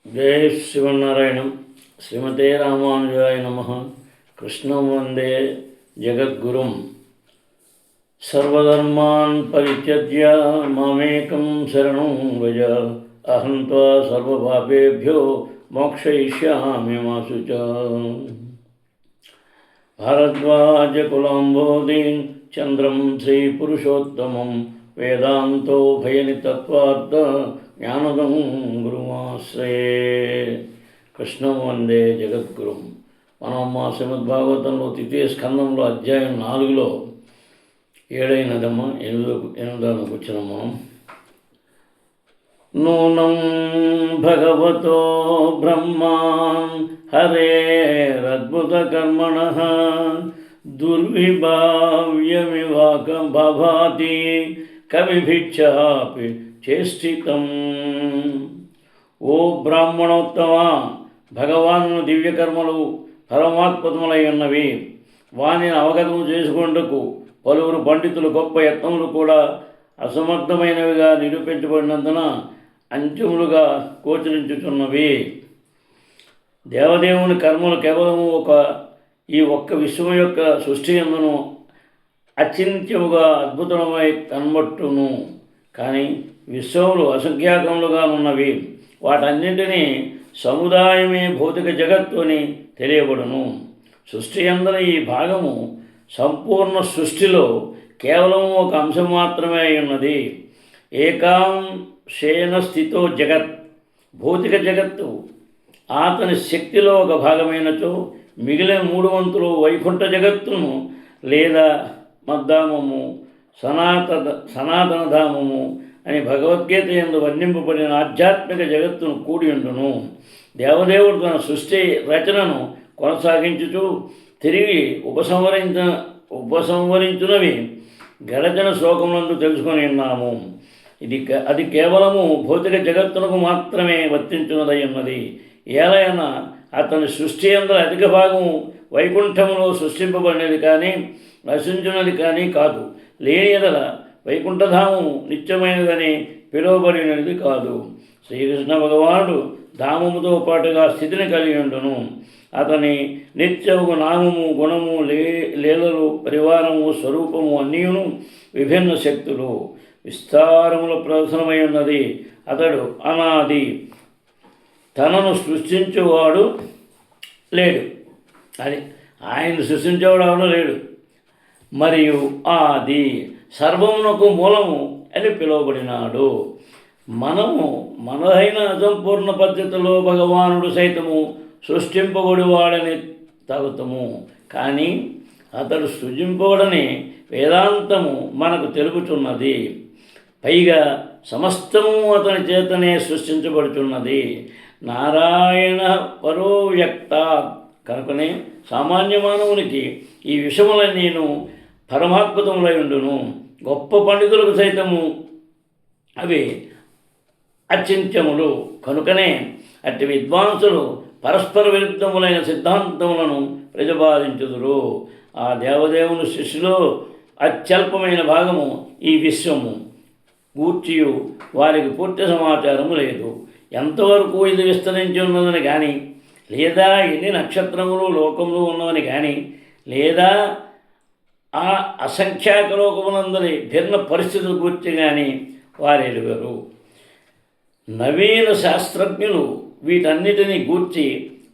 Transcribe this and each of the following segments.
జై శ్రీమన్నారాయణం. శ్రీమతే రామానుజాయ నమః. కృష్ణం వందే జగద్గురుం. సర్వధర్మాన్ పరిత్యజ్య మామేకం శరణం వ్రజ. అహం త్వా సర్వపాపేభ్యో మోక్షయిష్యామి మా శుచ. భారద్వాజ కులాంబోధీన్ చంద్రం శ్రీపురుషోత్తమం వేదాంతో భయనితత్వార్థ జ్ఞానదం గురుమాశ్రయే. కృష్ణం వందే జగద్గురుం. మనం మా శ్రీమద్భాగవతంలో తృతీయ స్కందంలో అధ్యాయం 4లో 7 ఎనిమిదవ కూర్చున్నాం మనం. నూనం భగవతో బ్రహ్మాన్ హరేరద్భుతకర్మణః దుర్విభావ్యమివాకం భాతి కవిభిక్షాపి చేష్టితం. ఓ బ్రాహ్మణోత్తమ, భగవాను దివ్యకర్మలు పరమాత్మతములై ఉన్నవి. వానిని అవగతము చేసుకొనుటకు పలువురు పండితులు గొప్ప యత్నములు కూడా అసమర్థమైనవిగా నిరూపించబడినందున అంత్యములుగా గోచరించుచున్నవి. దేవదేవుని కర్మలు కేవలము ఈ ఒక్క విశ్వం యొక్క సృష్టి యందును అచింత్యముగా అద్భుతమై కనబట్టును. కానీ విశ్వములు అసంఖ్యాకములుగా ఉన్నవి. వాటన్నింటినీ సముదాయమే భౌతిక జగత్తు అని తెలియబడును. సృష్టి అందరి ఈ భాగము సంపూర్ణ సృష్టిలో కేవలం ఒక అంశం మాత్రమే అయి ఉన్నది. ఏకాంశేన స్థితో జగత్. భౌతిక జగత్తు అతని శక్తిలో ఒక భాగమైనచో మిగిలిన 3 వంతులు వైకుంఠ జగత్తును లేదా మద్ధామము, సనాతనధామము అని భగవద్గీత యందు వర్ణింపబడిన ఆధ్యాత్మిక జగత్తును కూడి ఉండును. దేవదేవుడు తన సృష్టి రచనను కొనసాగించుచు తిరిగి ఉపసంహరించునవి గడచిన శ్లోకములందు తెలుసుకొని ఉన్నాము. అది కేవలము భౌతిక జగత్తునకు మాత్రమే వర్తించున్నదై ఉన్నది. ఏలైనా అతని సృష్టి అందరూ అధిక భాగము వైకుంఠములో సృష్టింపబడినది కానీ నశించున్నది కానీ కాదు. లేని ఎడల వైకుంఠధామము నిత్యమైనదని పిలువబడినది కాదు. శ్రీకృష్ణ భగవానుడు ధామముతో పాటుగా స్థితిని కలిగి ఉండును. అతని నిత్యము నామము, గుణము, లీలలు, పరివారము, స్వరూపము అన్నీయును విభిన్న శక్తులు విస్తారముల ప్రదర్శనమై ఉన్నది. అతడు అనాది, తనను సృష్టించేవాడు లేడు. అది ఆయన సృష్టించేవాడు ఎవడో లేడు. మరియు ఆది, సర్వమునకు మూలము అని పిలువబడినాడు. మనము మనదైన అసంపూర్ణ పద్ధతిలో భగవానుడు సైతము సృష్టింపబడివాడని తగుతము. కానీ అతడు సృజింపబడని వేదాంతము మనకు తెలుపుచున్నది. పైగా సమస్తము అతని చేతనే సృష్టించబడుచున్నది. నారాయణ పరో వ్యక్త. కనుకనే సామాన్య మానవునికి ఈ విషయములన్నీను పరమాత్మతములై ఉండును. గొప్ప పండితులకు సైతము అవి అచింత్యములు. కనుకనే అట్టి విద్వాంసులు పరస్పర విరుద్ధములైన సిద్ధాంతములను ప్రతిపాదించుదురు. ఆ దేవదేవుని సృష్టిలో అత్యల్పమైన భాగము ఈ విశ్వము గూర్చియు వారికి పూర్తి సమాచారము లేదు. ఎంతవరకు ఇది విస్తరించి ఉన్నదని కానీ, లేదా ఎన్ని నక్షత్రములు లోకములు ఉన్నవని కానీ, లేదా ఆ అసంఖ్యాక లోకమునందరి భిన్న పరిస్థితుల గురించి కానీ వారు ఎరుగరు. నవీన శాస్త్రజ్ఞులు వీటన్నిటినీ గూర్చి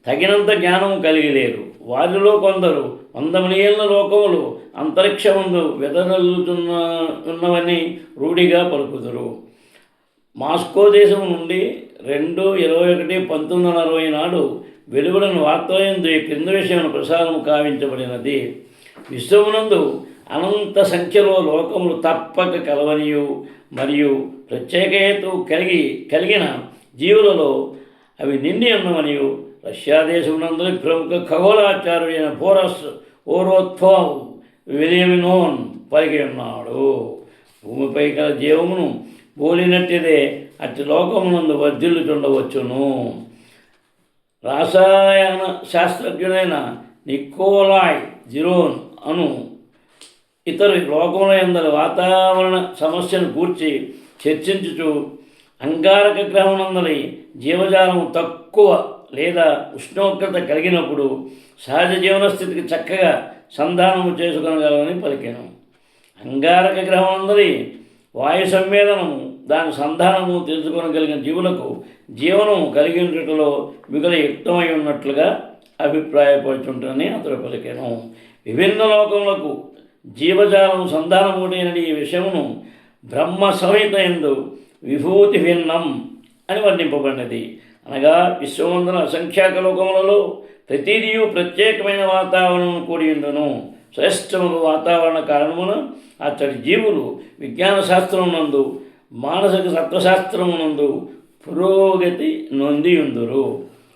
తగినంత జ్ఞానం కలిగి లేరు. వారిలో కొందరు 100 మిలియన్ల లోకములు అంతరిక్షమందు ఉన్నవని రూఢిగా పలుకుదురు. మాస్కో దేశం నుండి 2/21/1960 నాడు వెలువడిన వార్తలందు ఈ క్రింద విషయం ప్రసారం కావించబడినది. విశ్వమునందు అనంత సంఖ్యలో లోకములు తప్పక కలవనియు మరియు ప్రత్యేక హేతు కలిగిన జీవులలో అవి నిండి ఉన్నవనియు రష్యా దేశమునందరి ప్రముఖ ఖగోళాచార్యుడైన బోరస్ ఓరోత్వావ్ విలియమినోన్ పలికి ఉన్నాడు. భూమిపై గల జీవమును పోలినట్టిదే అట్టి లోకమునందు వర్ధిల్లుచుండవచ్చును. రసాయన శాస్త్రజ్ఞుడైన నికోలాయ్ జిరోన్ అను ఇతరు లోకముల యందలి వాతావరణ సమస్యను గూర్చి చర్చించుచు అంగారక గ్రహమునందలి జీవజాలం తక్కువ లేదా ఉష్ణోగ్రత కలిగినప్పుడు సహజ జీవన స్థితికి చక్కగా సంధానము చేసుకొనగలమని పలికాను. అంగారక గ్రహమునందలి వాయు సమ్మేళనము దాని సంధానము తెలుసుకొనగలిగిన జీవులకు జీవనము కలిగి ఉండటంలో మిగుల యుక్తమై ఉన్నట్లుగా అభిప్రాయపడుతుంటని అతడు పలికాను. విభిన్న లోకములకు జీవజాలం సంధానముడైనది ఈ విషయమును బ్రహ్మ సంహిత యందు విభూతి భిన్నం అని వర్ణింపబడినది. అనగా విశ్వమందున అసంఖ్యాక లోకములలో ప్రతిదియు ప్రత్యేకమైన వాతావరణం కూడి ఉండును. శ్రేష్టముకు వాతావరణ కారణమున అతడి జీవులు విజ్ఞాన శాస్త్రమునందు మానసిక తత్వశాస్త్రమునందు పురోగతి నొంది ఉందురు.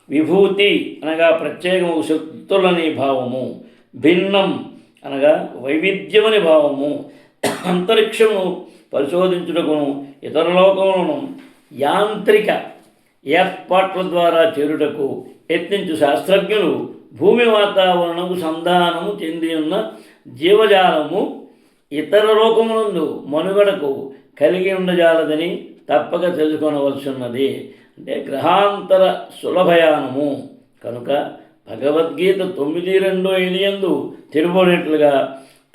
విభూతి అనగా ప్రత్యేకము శక్తులని భావము, భిన్నం అనగా వైవిధ్యమని భావము. అంతరిక్షము పరిశోధించుటకును ఇతర లోకములను యాంత్రిక ఏర్పాట్ల ద్వారా చేరుటకు యత్నించు శాస్త్రజ్ఞులు భూమి వాతావరణకు సంధానము చెంది ఉన్న జీవజాలము ఇతర లోకములందు మనుగడకు కలిగి ఉండజాలదని తప్పక తెలుసుకొనవలసి ఉన్నది. అంటే గ్రహాంతర సులభయానము కనుక భగవద్గీత 9:2 యందు తెలుపబడినట్లుగా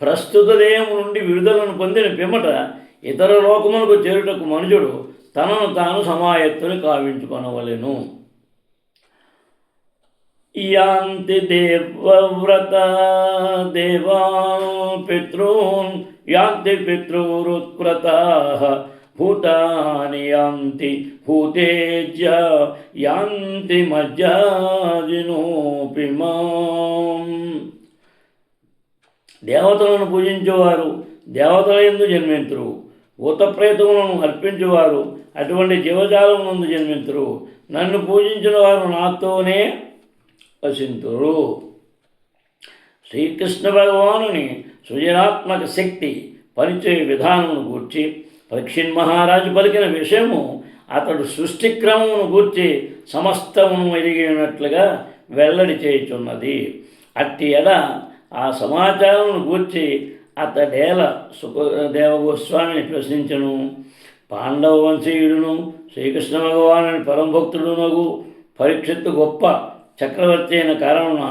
ప్రస్తుత దేహము నుండి విడుదలను పొందిన పిమ్మట ఇతర లోకములకు చేరుటకు మనుజుడు తనను తాను సమాయత్తుని కావించుకొనవలెను. యాంతి దేవవ్రత దేవాన్ పితॄన్ యాంతి పితృరుత్ప్రతాః భూతాని యాంతి భూతేజ్య యాంతి మజ్జాజినోపి మాం. దేవతలను పూజించేవారు దేవతల యందు జన్మింతురు. భూతప్రేతములను అర్పించేవారు అటువంటి జీవజాలం నందు జన్మింతురు. నన్ను పూజించిన వారు నాతోనే వసింతురు. శ్రీకృష్ణ భగవానుని సృజనాత్మక శక్తి పనిచేయ విధానమును గూర్చి పరీక్షిత్ మహారాజు పలికిన విషయము అతడు సృష్టి క్రమమును గూర్చి సమస్తమును ఎరిగినట్లుగా వెల్లడి చేయుచున్నది. అట్టి ఎడ ఆ సమాచారమును గూర్చి అతడేల సుఖదేవ గోస్వామిని ప్రశ్నించను. పాండవ వంశీయుడును శ్రీకృష్ణ భగవానుని పరమభక్తుడునగు పరీక్షిత్తు గొప్ప చక్రవర్తి అయిన కారణమున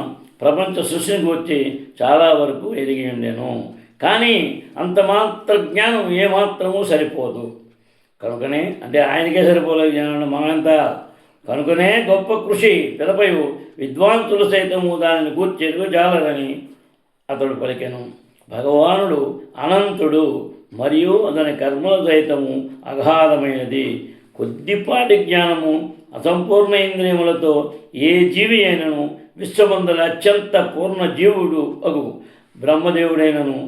ప్రపంచ సృష్టిని గూర్చి చాలా వరకు ఎదిగి ఉండెను. కానీ అంత మాత్ర జ్ఞానం ఏమాత్రమూ సరిపోదు. కనుకనే అంటే ఆయనకే సరిపోలేదు జ్ఞానం మనంతా. కనుకనే గొప్ప కృషి పిలపై విద్వాంసులు సైతము దానిని గూర్చి ఎరుగజాలరని అతడు పలికెను. భగవానుడు అనంతుడు మరియు అతని కర్మల సైతము అగాధమైనది. కొద్దిపాటి జ్ఞానము అసంపూర్ణ ఇంద్రియములతో ఏ జీవి అయినను విశ్వమందుల అత్యంత పూర్ణ జీవుడు అగు బ్రహ్మదేవుడైనను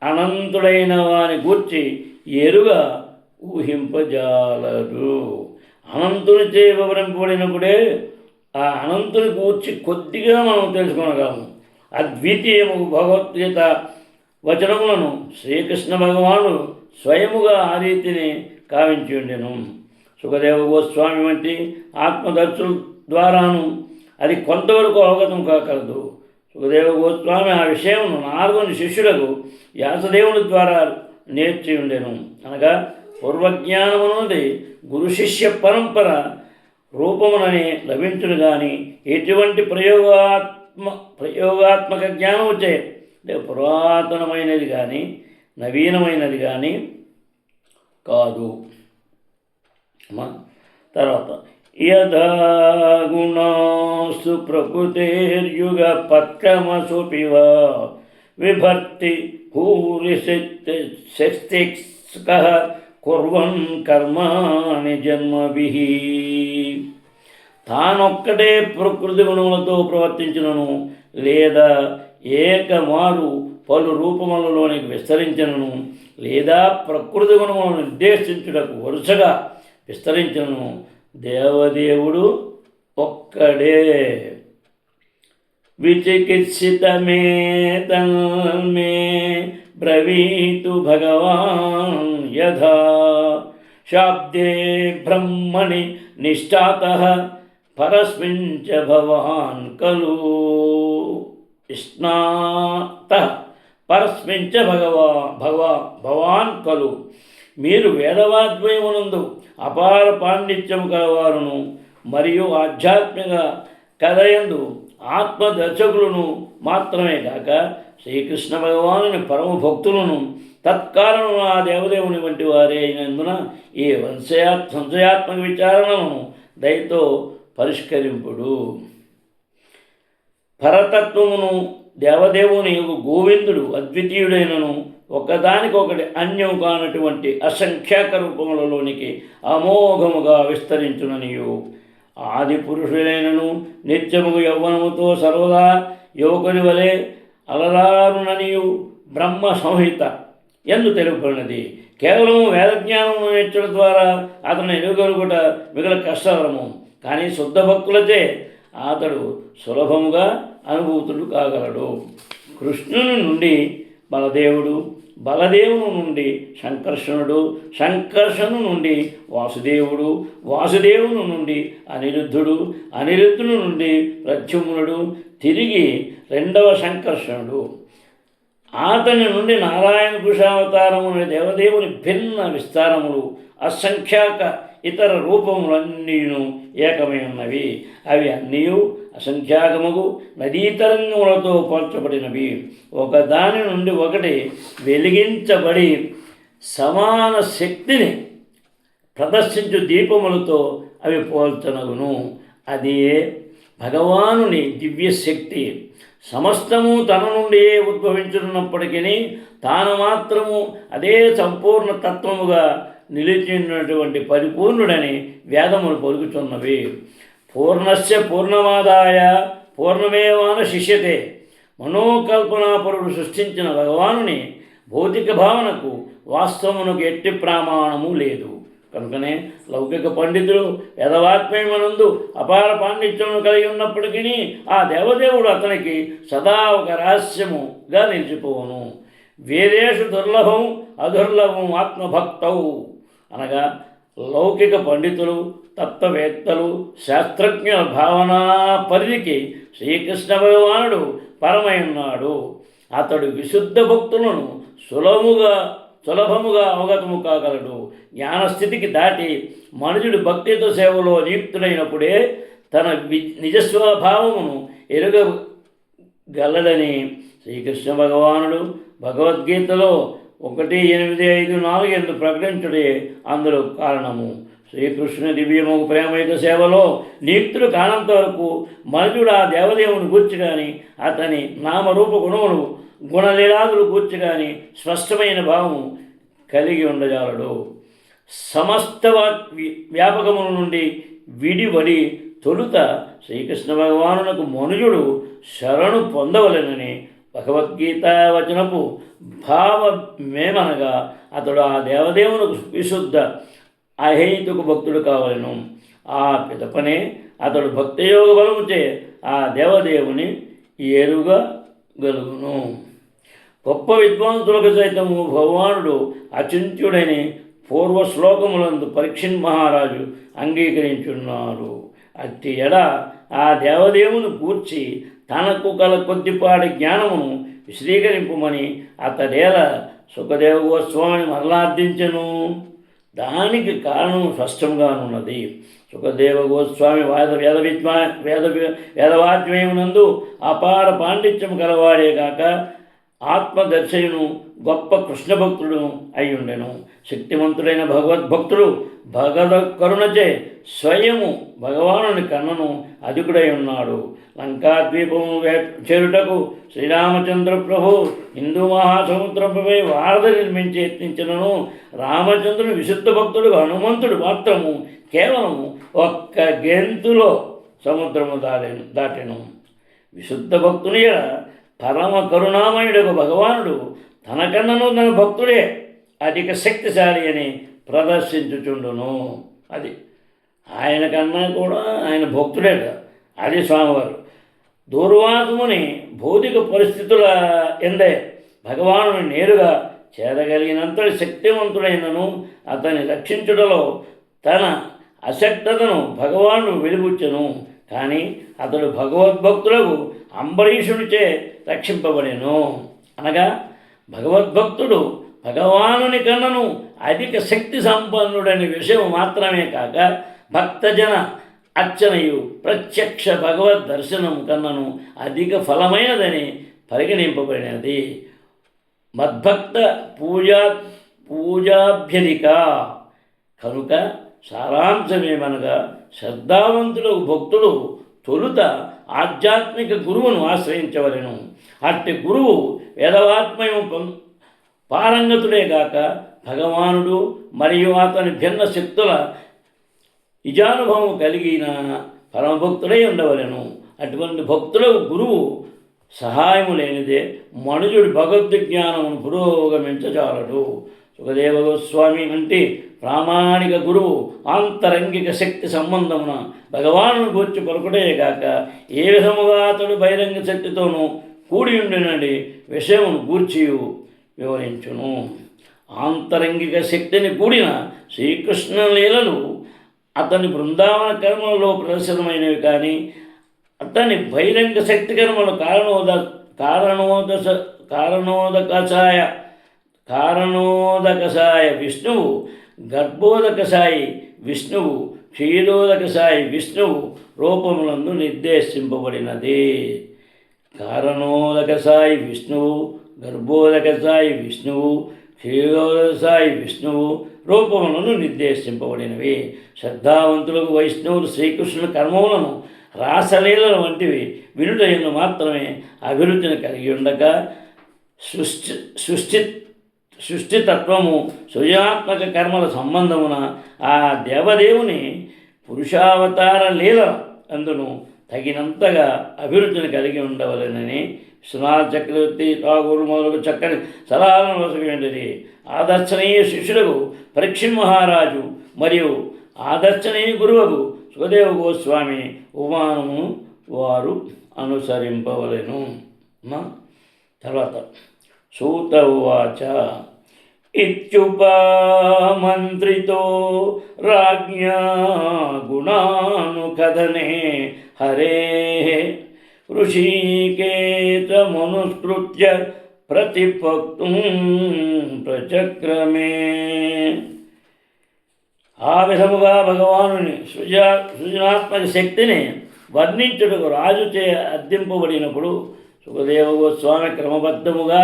అనంతుడైన వాని గూర్చి ఎరుగా ఊహింపజాలరు. అనంతునిచే వివరింపబడినప్పుడే ఆ అనంతుని గూర్చి కొద్దిగా మనం తెలుసుకొనగలము. అద్వితీయము భగవద్గీత వచనములను శ్రీకృష్ణ భగవానుడు స్వయముగా ఆ రీతిని కావించి ఉండెను. సుఖదేవ గోస్వామి వంటి ఆత్మదర్శుల ద్వారాను అది కొంతవరకు అవగతం కాగలదు. సుఖదేవ గోస్వామి ఆ విషయమును నారదుని శిష్యులకు వ్యాసదేవుని ద్వారా నేర్చి ఉండెను. అనగా పూర్వజ్ఞానమున్నది గురు శిష్య పరంపర రూపముననే లభించును కానీ ఎటువంటి ప్రయోగాత్మక జ్ఞానముచే అంటే పురాతనమైనది కానీ నవీనమైనది కానీ కాదు. తర్వాత యథా గుణాస్తు ప్రకృతిర్యుగ పత్కమసుపివ విభర్తి భూరిశక్తికః కుర్వన్ కర్మాణి జన్మభిః. తానొక్కటే ప్రకృతి గుణములతో ప్రవర్తించినను లేదా ఏకమారు పలు రూపములలోనికి విస్తరించినను లేదా ప్రకృతి గుణములను నిర్దేశించుటకు వరుసగా విస్తరించినను దేవదేవుడు ఒక్కడే. విచికిత్సితమే తన్మే బ్రవీతు భగవాన్ యథా శాబ్దే బ్రహ్మణి నిష్ఠాతః పరస్మిన్ చ భవాన్ ఖలు స్నాతః పరస్మిన్ చ భవాన్ ఖలు. మీరు వేదవాద్వయమునందు అపార పాండిత్యము కలవారును మరియు ఆధ్యాత్మిక కథయందు ఆత్మదర్శకులను మాత్రమే కాక శ్రీకృష్ణ భగవానుని పరమ భక్తులను తత్కారణం ఆ దేవదేవుని వంటి వారే అయినందున ఈ సంశయాత్మక విచారణను దయతో పరిష్కరింపుడు. పరతత్వమును దేవదేవుని గోవిందుడు అద్వితీయుడైనను ఒకదానికొకటి అన్యం కానటువంటి అసంఖ్యాక రూపములలోనికి అమోఘముగా విస్తరించుననియు ఆది పురుషులైనను నిత్యముగు యవ్వనముతో సర్వదా యువకుని వలె అలరారుననియు బ్రహ్మ సంహిత ఎందు తెలుపబడినది. కేవలం వేదజ్ఞానము నేర్చడం ద్వారా అతను ఎరుగలుగుట మిగల కష్టతరము. కానీ శుద్ధ భక్తులచే అతడు సులభముగా అనుభూతుడు కాగలడు. కృష్ణుని నుండి బలదేవుడు, బలదేవుని నుండి సంకర్షణుడు, సంకర్షణు నుండి వాసుదేవుడు, వాసుదేవుని నుండి అనిరుద్ధుడు, అనిరుద్ధుని నుండి ప్రద్యుమ్నుడు, తిరిగి రెండవ సంకర్షణుడు, అతని నుండి నారాయణ పురుషావతారము దేవదేవుని భిన్న విస్తారములు అసంఖ్యాక ఇతర రూపములన్నీ ఏకమై ఉన్నవి. అవి అన్నీ అసంఖ్యాకముగు నదీతరంగములతో పోల్చబడినవి. ఒకదాని నుండి ఒకటి వెలిగించబడి సమాన శక్తిని ప్రదర్శించు దీపములతో అవి పోల్చనగును. అదే భగవానుని దివ్యశక్తి. సమస్తము తన నుండి ఉద్భవించున్నప్పటికీ తాను మాత్రము అదే సంపూర్ణ తత్వముగా నిలిచినటువంటి పరిపూర్ణుడని వేదములు పలుకుతున్నవి. పూర్ణస్య పూర్ణమాదాయ పూర్ణమేవాన శిష్యతే. మనోకల్పనాపరుడు సృష్టించిన భగవానుని భౌతిక భావనకు వాస్తవమునకు ఎట్టి ప్రమాణము లేదు. కనుకనే లౌకిక పండితులు వేదవాత్మయమనందు అపార పాండిత్యమును కలిగి ఉన్నప్పటికీ ఆ దేవదేవుడు అతనికి సదా ఒక రహస్యముగా నిలిచిపోవును. వేదేషు దుర్లభం అదుర్లభం ఆత్మభక్తౌ అనగా లౌకిక పండితులు, తత్వవేత్తలు, శాస్త్రజ్ఞుల భావనా పరిధికి శ్రీకృష్ణ భగవానుడు పరమై ఉన్నాడు. అతడు విశుద్ధ భక్తులను సులభముగా అవగతము కాగలడు. జ్ఞానస్థితికి దాటి మనుషుడు భక్తితో సేవలో నియుక్తుడైనప్పుడే తన నిజస్వభావమును ఎరుగగలడని శ్రీకృష్ణ భగవానుడు భగవద్గీతలో 1:8-5-4 ప్రకటించుడే అందులో కారణము. శ్రీకృష్ణుని దివ్యము ప్రేమయుత సేవలో నియుక్తుడు కానంత వరకు మనుషుడు ఆ దేవదేవుని గూర్చి కానీ అతని నామరూప గుణములు గుణలీలాదులు గూర్చి కానీ స్పష్టమైన భావము కలిగి ఉండజాలడు. సమస్త వ్యాపకముల నుండి విడివడి తొలుత శ్రీకృష్ణ భగవానునకు మనుజుడు శరణు పొందవలెనని భగవద్గీత వచనపు భావమేమనగా అతడు ఆ దేవదేవునకు విశుద్ధ అహేతుక భక్తుడు కావలను. ఆ పిదపనే అతడు భక్తయోగ బలముచే ఆ దేవదేవుని ఎరుగగలుగును. గొప్ప విద్వాంసులకు సైతము భగవానుడు అచింత్యుడని పూర్వ శ్లోకములందు పరీక్షిన్ మహారాజు అంగీకరించున్నారు. అట్టి ఎడ ఆ దేవదేవుని గూర్చి తనకు కల కొద్దిపాటి జ్ఞానమును విశదీకరింపమని అతడేల సుఖదేవ గోస్వామిని మరలార్థించెను. దానికి కారణం స్పష్టంగానున్నది. సుఖదేవ గోస్వామి వేదవాక్యమునందు అపార పాండిత్యము కలవాడే కాక ఆత్మదర్శయును గొప్ప కృష్ణ భక్తుడు అయ్యుండెను. శక్తివంతుడైన భగవద్భక్తుడు భగవద్ కరుణచే స్వయము భగవానుని కన్నను అధికుడై ఉన్నాడు. లంకాద్వీపము చేరుటకు శ్రీరామచంద్ర ప్రభు హిందూ మహాసముద్రంపై వారధి నిర్మించి యత్నించినను రామచంద్రుని విశుద్ధ భక్తుడు హనుమంతుడు మాత్రము కేవలము ఒక్క గెంతులో సముద్రము దాటెను. విశుద్ధ భక్తుని పరమ కరుణామయుడకు భగవానుడు తనకన్నను తన భక్తుడే అధిక శక్తిశాలి అని ప్రదర్శించుచుండును. అది ఆయన కన్నా కూడా ఆయన భక్తుడే. అది స్వామివారు దూర్వాసముని భౌతిక పరిస్థితుల ఎందే భగవానుని నేరుగా చేరగలిగినంతటి శక్తివంతుడైనను అతన్ని రక్షించుటలో తన అశక్తతను భగవానుడు వెలుగుచ్చెను. కానీ అతడు భగవద్భక్తులకు అంబరీషునిచే రక్షింపబడెను. అనగా భగవద్భక్తుడు భగవానుని కన్నను అధిక శక్తి సంపన్నుడని విషయం మాత్రమే కాక భక్తజన అర్చనయు ప్రత్యక్ష భగవద్ దర్శనం కన్నను అధిక ఫలమైనదని పరిగణింపబడినది. మద్భక్త పూజాభ్యధిక కనుక సారాంశమేమనగా శ్రద్ధావంతుడు భక్తుడు తొలుత ఆధ్యాత్మిక గురువును ఆశ్రయించవలెను. అట్టి గురువు వేదవాత్మయం పారంగతుడే గాక భగవానుడు మరియు అతని భిన్న శక్తుల నిజానుభవం కలిగిన పరమభక్తుడై ఉండవలెను. అటువంటి భక్తులకు గురువు సహాయము లేనిదే మనుజుడి భగవద్జ్ఞానమును పురోగమించజాలడు. సుఖదేవ గోస్వామి అంటే ప్రామాణిక గురువు ఆంతరంగిక శక్తి సంబంధమున భగవాను గూర్చి పలుకుటే గాక ఏ విధముగా అతడు బహిరంగ శక్తితోనూ కూడి ఉండినది విషయమును గూర్చి వివరించును. ఆంతరంగిక శక్తిని కూడిన శ్రీకృష్ణ లీలలు అతని బృందావన కర్మలలో ప్రదర్శనమైనవి కానీ అతని బహిరంగ శక్తి కర్మలు కారణోదకసాయ విష్ణువు, గర్భోదకసాయి విష్ణువు, క్షీరోదకసాయి విష్ణువు రూపములందు నిర్దేశింపబడినది. కారణోదకసాయి విష్ణువు, గర్భోదకసాయి విష్ణువు, క్షీరోదకసాయి విష్ణువు రూపములను నిర్దేశింపబడినవి. శ్రద్ధావంతులకు వైష్ణవులు శ్రీకృష్ణుని కర్మములను రాసలీలల వంటివి వినుటయందు మాత్రమే అభివృద్ధిని కలిగి ఉండగా సృష్టితత్వము సృజనాత్మక కర్మల సంబంధమున ఆ దేవదేవుని పురుషావతార లీల అందును తగినంతగా అభివృద్ధిని కలిగి ఉండవలెనని విశ్వనాథ చక్రవర్తి ఠాగూరు మొదలగు చక్కని సలహాలను వసగినది. ఆదర్శనీయ శిష్యులకు పరీక్షిత్ మహారాజు మరియు ఆదర్శనీయ గురువుకు సుఖదేవ గోస్వామి ఉపమానము వారు అనుసరింపవలెను. తర్వాత సూత ఉవాచ ఇత్యుపమంత్రితో రాజ్ఞా గుణానుకథనే హరే ఋషికేతమనుస్మృత్య ప్రతిపక్తుం ప్రచక్రమే. ఆ విధముగా భగవానుని సృజనాత్మక శక్తిని వర్ణించుటకు రాజుచే అర్థింపబడినప్పుడు సుఖదేవ గోస్వామి క్రమబద్ధముగా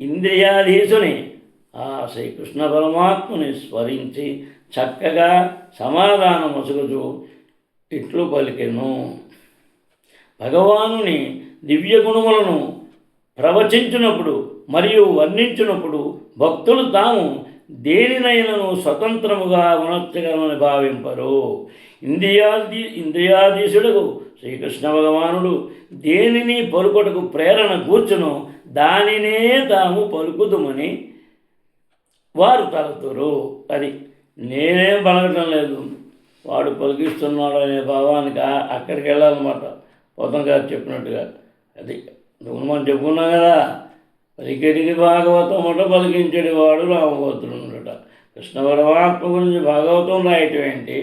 ఇంద్రియాధీశుని ఆ శ్రీకృష్ణ పరమాత్ముని స్మరించి చక్కగా సమాధానమొసగుచు ఇట్లు పలికెను. భగవానుని దివ్య గుణములను ప్రవచించినప్పుడు మరియు వర్ణించినప్పుడు భక్తులు తాము దేనినైనను స్వతంత్రముగా గుణత్యకరమని భావింపరు. ఇంద్రియాధీశుడకు శ్రీకృష్ణ భగవానుడు దేనిని పలుకుటకు ప్రేరణ కూర్చును దానినే తాము పలుకుదుమని వారు తలతురు. అది నేనేం పలకటం లేదు, వాడు పలికిస్తున్నాడు అనే భావానికి అక్కడికి వెళ్ళాలన్నమాట. పోతం గారు చెప్పినట్టుగా అది మనం చెప్పుకున్నాం కదా, పలికెడికి భాగవతం అట పలికించడి వాడు రామభద్రుడట. కృష్ణ పరమాత్మ గురించి భాగవతం రాయటం ఏంటి,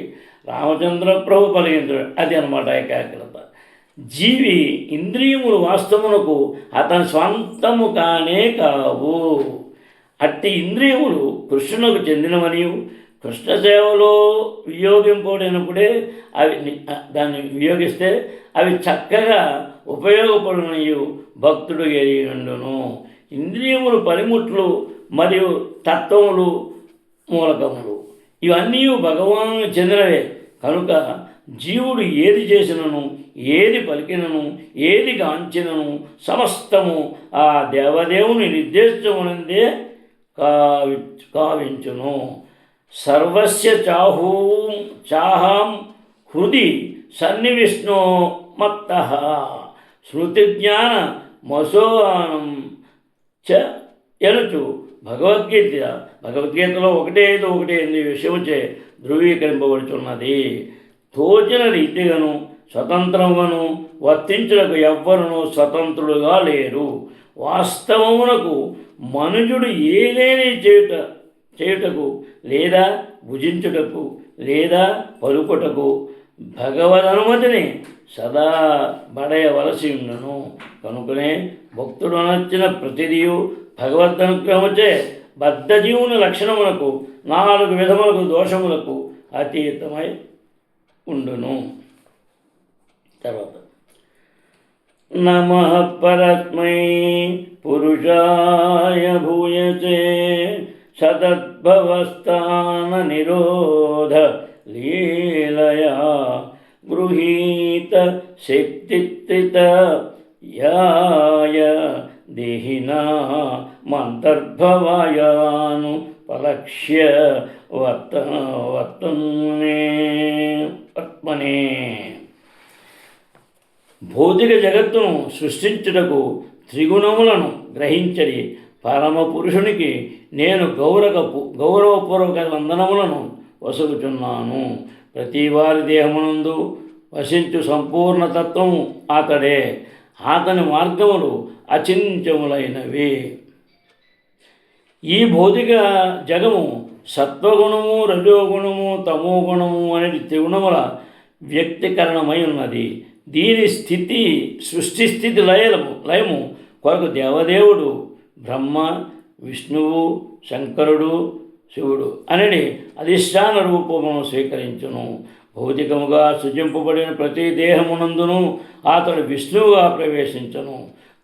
రామచంద్ర ప్రభు పలికించడం అది అనమాట ఏకాగ్రత. జీవి ఇంద్రియములు వాస్తవమునకు అతని స్వంతము కానే కావు. అట్టి ఇంద్రియములు కృష్ణునకు చెందినవనియు కృష్ణ సేవలో వినియోగింపబడినప్పుడే అవి దాన్ని వినియోగిస్తే అవి చక్కగా ఉపయోగపడునయు భక్తుడు ఎరిగిండును. ఇంద్రియములు పనిముట్లు మరియు తత్వములు మూలకములు ఇవన్నీ భగవాను చెందినవే కనుక జీవుడు ఏది చేసినను ఏది పలికినను ఏది గాంచినను సమస్తము ఆ దేవదేవుని నిర్దేశమునందే కావించును. సర్వస్య చాహాం హృది సన్నివిష్ణో మత్తః శృతిజ్ఞాన మసోహానం చ ఎనుచు భగవద్గీతలో 1:5 విషయముచే ధృవీకరింపబడుచున్నది. తోచిన రీతిగాను స్వతంత్రముగాను వర్తించుటకు ఎవ్వరునూ స్వతంత్రుడుగా లేరు. వాస్తవమునకు మనుజుడు ఏదేని చేయుటకు లేదా భుజించుటకు లేదా పలుకుటకు భగవదనుమతిని సదా బడయవలసి ఉన్నను. కనుకనే భక్తుడు నచ్చిన ప్రతిదియు భగవద్ అనుగ్రహముచే బద్ధజీవుని లక్షణములకు 4 విధములకు దోషములకు అతీతమై ఉండును. తర్వాత నమః పరస్మై పురుషాయ భూయసే సదద్భవస్థాన నిరోధ లీలయా గృహీత శక్తిత్రిత యాయ దేహినా మంతర్భవాయాను పలక్ష్య వర్తమనే. భౌతిక జగత్తును సృష్టించుటకు త్రిగుణములను గ్రహించడి పరమపురుషునికి నేను గౌరవపూర్వక వందనములను వసుకుచున్నాను. ప్రతి వారి దేహమునందు వసించు సంపూర్ణతత్వము అతడే. అతని మార్గములు అచింత్యములైనవి. ఈ భౌతిక జగము సత్వగుణము, రజోగుణము, తమోగుణము అనేది త్రిగుణముల వ్యక్తీకరణమై ఉన్నది. దీని స్థితి సృష్టి స్థితి లయము కొరకు దేవదేవుడు బ్రహ్మ, విష్ణువు, శంకరుడు, శివుడు అనేది అధిష్టాన రూపమును స్వీకరించును. భౌతికముగా సృజింపబడిన ప్రతి దేహమునందును అతడు విష్ణువుగా ప్రవేశించను.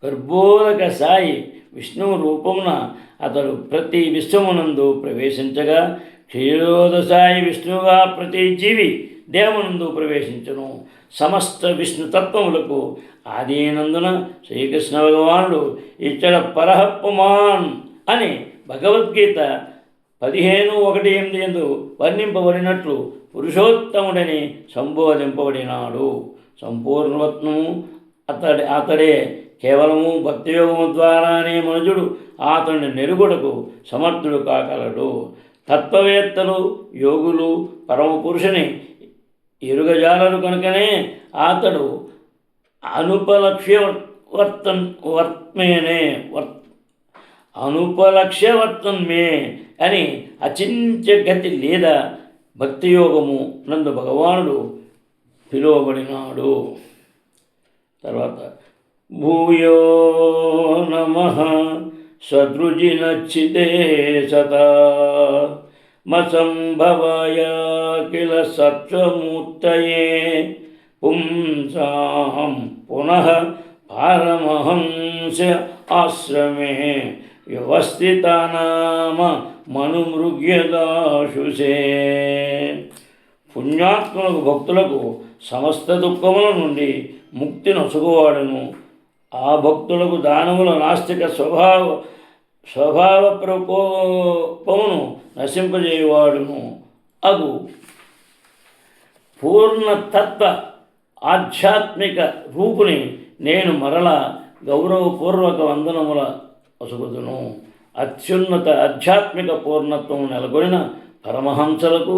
గర్భోదక సాయి విష్ణువు రూపమున అతడు ప్రతి విశ్వమునందు ప్రవేశించగా, క్షీరోదసాయి విష్ణువుగా ప్రతి జీవి దేహమునందు ప్రవేశించును. సమస్త విష్ణుతత్వములకు ఆదినందున శ్రీకృష్ణ భగవానుడు ఇచ్చట పరహపుమాన్ అని భగవద్గీత 15:1-8 వర్ణింపబడినట్లు పురుషోత్తముడని సంబోధింపబడినాడు. సంపూర్ణత్వము అతడే. కేవలము భక్తియోగము ద్వారానే మనుజుడు అతని నెరుగుడకు సమర్థుడు కాగలడు. తత్వవేత్తలు, యోగులు పరమపురుషుని ఎరుగజాలరు కనుకనే అతడు అనుపలక్ష్యవర్తన్మే అని అచింత్య గతి లేదా భక్తియోగము నందు భగవానుడు పిలువబడినాడు. తర్వాత భూయో నమః సదృజినచ్చితే సతా మసంభవాయ కిల సత్వమూర్తయే పుంసాం పునః పారమహంస ఆశ్రమే వ్యవస్థితానామ మనుమృగ్యదాశుషే. పుణ్యాత్ములకు భక్తులకు సమస్త దుఃఖముల నుండి ముక్తి నొసగువాడును. ఆ భక్తులకు దానముల నాస్తిక స్వభావ ప్రకోపమును నశింపజేయవాడును. అగు పూర్ణతత్వ ఆధ్యాత్మిక రూపుని నేను మరల గౌరవపూర్వక వందనముల వసుగుదును. అత్యున్నత ఆధ్యాత్మిక పూర్ణత్వము నెలకొనిన పరమహంసలకు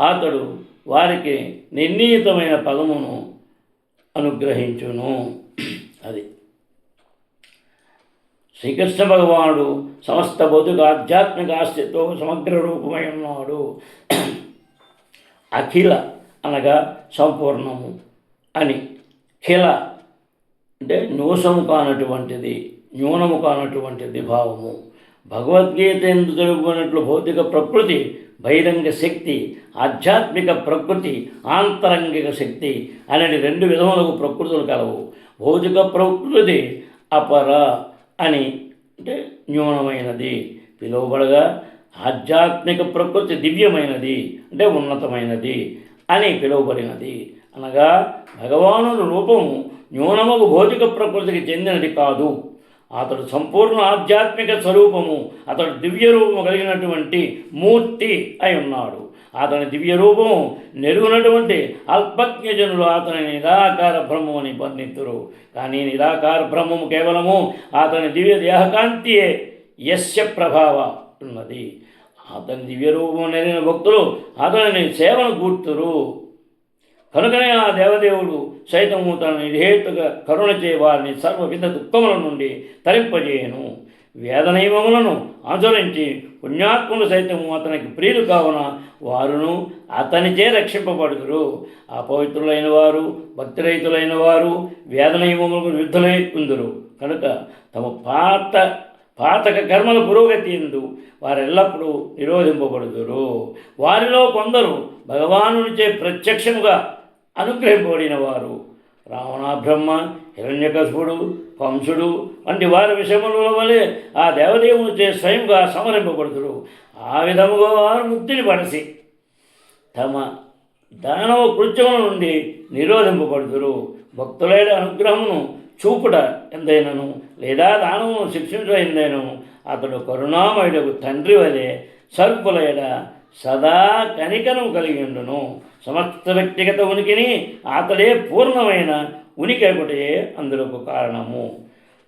అతడు వారికి నిర్ణీతమైన పదమును అనుగ్రహించును. అది శ్రీకృష్ణ భగవానుడు సమస్త భౌతిక ఆధ్యాత్మిక అస్తిత్వం సమగ్ర రూపమై ఉన్నాడు. అఖిల అనగా సంపూర్ణము అని, ఖిల అంటే న్యూసము కానటువంటిది, న్యూనము కానటువంటిది భావము. భగవద్గీత ఎందు తెలుపుకున్నట్లు భౌతిక ప్రకృతి బహిరంగ శక్తి, ఆధ్యాత్మిక ప్రకృతి ఆంతరంగిక శక్తి అనేది 2 విధములకు ప్రకృతులు కలవు. భౌతిక ప్రకృతి అపర అని అంటే న్యూనమైనది పిలువబడగా, ఆధ్యాత్మిక ప్రకృతి దివ్యమైనది అంటే ఉన్నతమైనది అని పిలువబడినది. అనగా భగవానుడు రూపము న్యూనముకు భౌతిక ప్రకృతికి చెందినది కాదు. అతడు సంపూర్ణ ఆధ్యాత్మిక స్వరూపము, అతడు దివ్య రూపము కలిగినటువంటి మూర్తి అయి ఉన్నాడు. అతని దివ్య రూపము నెరుగునటువంటి అల్పజ్ఞజనులు అతని నిరాకార బ్రహ్మము అని వర్ణితురు. కానీ నిరాకార బ్రహ్మము కేవలము అతని దివ్య దేహకాంతియే యస్య ప్రభావ ఉన్నది. అతని దివ్య రూపము నెరిగిన భక్తులు అతనిని సేవను కూర్తురు. కనుకనే ఆ దేవదేవుడు సైతము తన నిర్హేతుగా కరుణచే వారిని సర్వవిధ దుఃఖముల నుండి తరింపజేయను. వేద నియమములను అనుసరించి పుణ్యాత్ములు సైతము అతనికి ప్రియులు కావున వారును అతనిచే రక్షింపబడుదురు. అపవిత్రులైన వారు, భక్తిరహితులైన వారు వేద నియమములకు విరుద్ధులై ఉందురు. కనుక తమ పాత పాతక కర్మల పురోగతి ఎందు వారెల్లప్పుడూ నిరోధింపబడుదురు. వారిలో కొందరు భగవానునిచే ప్రత్యక్షముగా అనుగ్రహింపబడిన వారు రావణ, బ్రహ్మ, హిరణ్యకశిపుడు, కంసుడు వంటి వారి విషయముల వలె ఆ దేవదేవునిచే స్వయంగా సంహరింపబడుదురు. ఆ విధముగా వారు ముక్తిని పడసి తమ దానవ కృత్యముల నుండి నిరోధింపబడుదురు. భక్తులైన అనుగ్రహమును చూపుట ఎందైనను లేదా దానమును శిక్షించడం ఎందైనను అతడు కరుణామయుడకు తండ్రి వలె సర్పులైన సదా కనికరం కలిగి ఉండును. సమస్త వ్యక్తిగత ఉనికిని అతడే పూర్ణమైన ఉనికి ఒకటే అందులకు కారణము.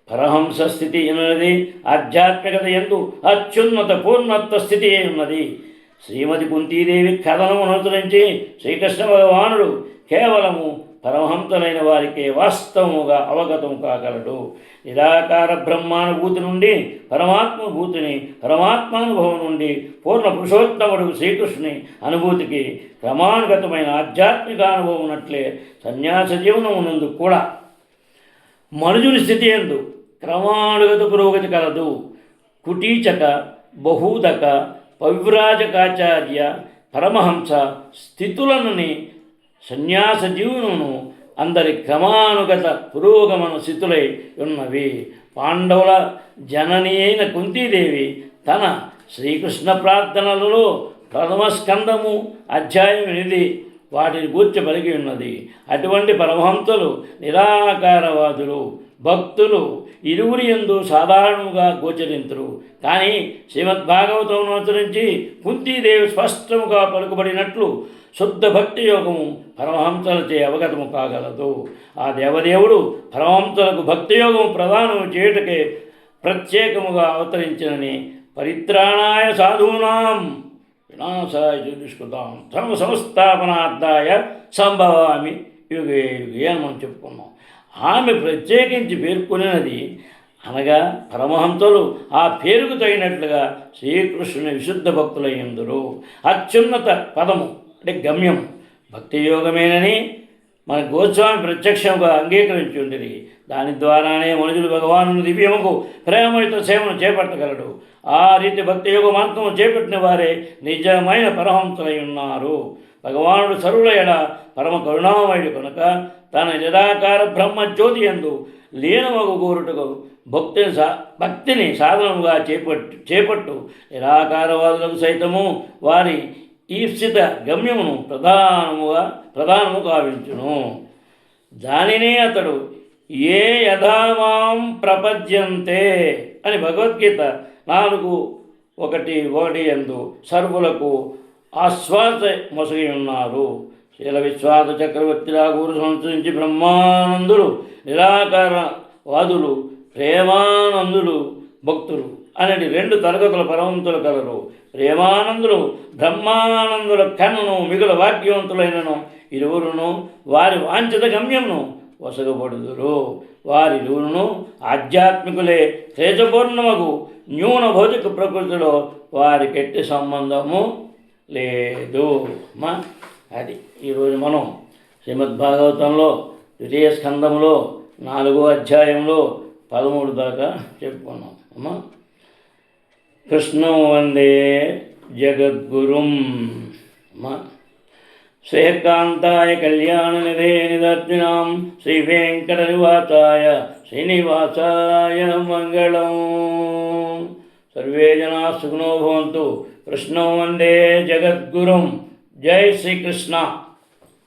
పరహంస స్థితి ఎన్నది ఆధ్యాత్మికత ఎందు అత్యున్నత పూర్ణత్వ స్థితి ఉన్నది. శ్రీమతి కుంతీదేవి కథనము అనుసరించి శ్రీకృష్ణ భగవానుడు కేవలము పరమహంసలైన వారికే వాస్తవముగా అవగతం కాగలడు. నిరాకార బ్రహ్మానుభూతి నుండి పరమాత్మభూతిని, పరమాత్మానుభవం నుండి పూర్ణ పురుషోత్తముడు శ్రీకృష్ణుని అనుభూతికి క్రమానుగతమైన ఆధ్యాత్మిక అనుభవం ఉన్నట్లే సన్యాస జీవనమునందు కూడా మనుజుని స్థితి ఎందు క్రమానుగత పురోగతి కలదు. కుటీచక, బహూదక, పవివ్రాజకాచార్య, పరమహంస స్థితులనుని సన్యాస జీవనమును అందరి క్రమానుగత పురోగమన స్థితులై ఉన్నవి. పాండవుల జనని అయిన కుంతీదేవి తన శ్రీకృష్ణ ప్రార్థనలలో ప్రథమ స్కందము అధ్యాయం 8 వాటిని గూర్చి పలికి ఉన్నది. అటువంటి పరమహంసలు నిరాకారవాదులు భక్తులు ఇరువురి యందు సాధారణంగా గోచరింతురు. కానీ శ్రీమద్భాగవతం అనుసరించి కుంతీదేవి స్పష్టముగా పలుకుబడినట్లు శుద్ధ భక్తి యోగము పరమహంసలచే అవగతము కాగలదు. ఆ దేవదేవుడు పరమహంసలకు భక్తి యోగము ప్రదానము చేయుటకే ప్రత్యేకముగా అవతరించినని పరిత్రాణాయ సాధూనాం వినాశాయ దుష్కృతాం ధర్మ సంస్థాపనార్థాయ సంభవామి యుగే యుగే అని మనం చెప్పుకున్నాం. ఆమె ప్రత్యేకించి పేర్కొనినది అనగా పరమహంసలు ఆ పేరుకు తగినట్లుగా శ్రీకృష్ణుని విశుద్ధ భక్తులయ్యందురు. అత్యున్నత పదము అంటే గమ్యం భక్తి యోగమేనని మన గోస్వామి ప్రత్యక్షంగా అంగీకరించి ఉండేది. దాని ద్వారానే మనుషులు భగవాను దివ్యముకు ప్రేమయుత సేవను చేపట్టగలడు. ఆ రీతి భక్తి యోగ మార్గము చేపట్టిన వారే నిజమైన పరమహంసలై ఉన్నారు. భగవానుడు సర్వుల ఎడ పరమ కరుణామయుడు కనుక తన నిరాకార బ్రహ్మజ్యోతి యందు లీనమగు కోరుటకు భక్తిని సాధనముగా చేపట్టు నిరాకారవాదులకు సైతము వారి ఈప్సిత గమ్యమును ప్రధానము కావించును. దానినే అతడు ఏ యథామాం ప్రపద్యంతే అని భగవద్గీత 4:1 యందు సర్వులకు ఆశ్వాస మొసగి ఉన్నారు. శీల విశ్వాస చక్రవర్తి రాఘూరు సంస్కరించి బ్రహ్మానందులు నిరాకారవాదులు, ప్రేమానందులు భక్తులు అనేది 2 తరగతుల పరమంతులు కలరు. ప్రేమానందులు బ్రహ్మానందుల కన్నును మిగుల వాక్యవంతులైనను ఇరువురును వారి వాంఛిత గమ్యమును వసగబడుదురు. వారిరువురును ఆధ్యాత్మికులే. తేజపూర్ణమగు న్యూన భౌతిక ప్రకృతిలో వారికెట్టి సంబంధము లేదు. అది ఈరోజు మనం శ్రీమద్భాగవతంలో 2వ స్కందంలో 4వ అధ్యాయంలో 13 దాకా చెప్పుకున్నాం. అమ్మా కృష్ణం వందే జగద్గురుం. శ్రీకాంతాయ కళ్యాణనిధే నిదర్శనాం శ్రీ వెంకట నివాసాయ శ్రీనివాసాయ మంగళం. సర్వే జనా సుఖినో భవంతు. కృష్ణం వందే జగద్గురుం. జై శ్రీకృష్ణ.